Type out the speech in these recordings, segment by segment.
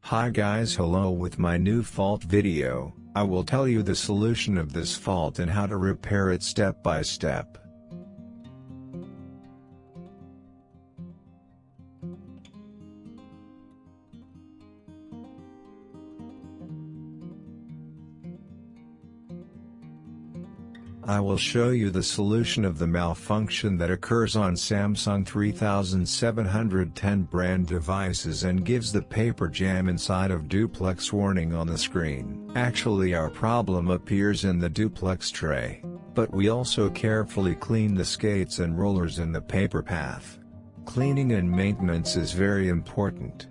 Hi guys, hello. With my new fault video, I will tell you the solution of this fault and how to repair it step by step. I will show you the solution of the malfunction that occurs on Samsung 3710 brand devices and gives the PAPERJAM inside of Duplex warning on the screen. Actually, our problem appears in the Duplex tray, but we also carefully clean the skates and rollers in the paper path. Cleaning and maintenance is very important.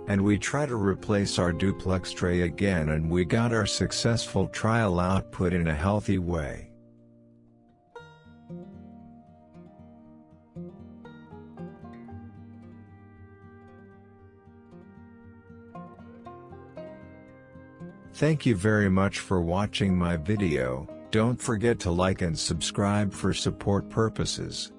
And we try to replace our Duplex tray again, and we got our successful trial output in a healthy way. Thank you very much for watching my video. Don't forget to like and subscribe for support purposes.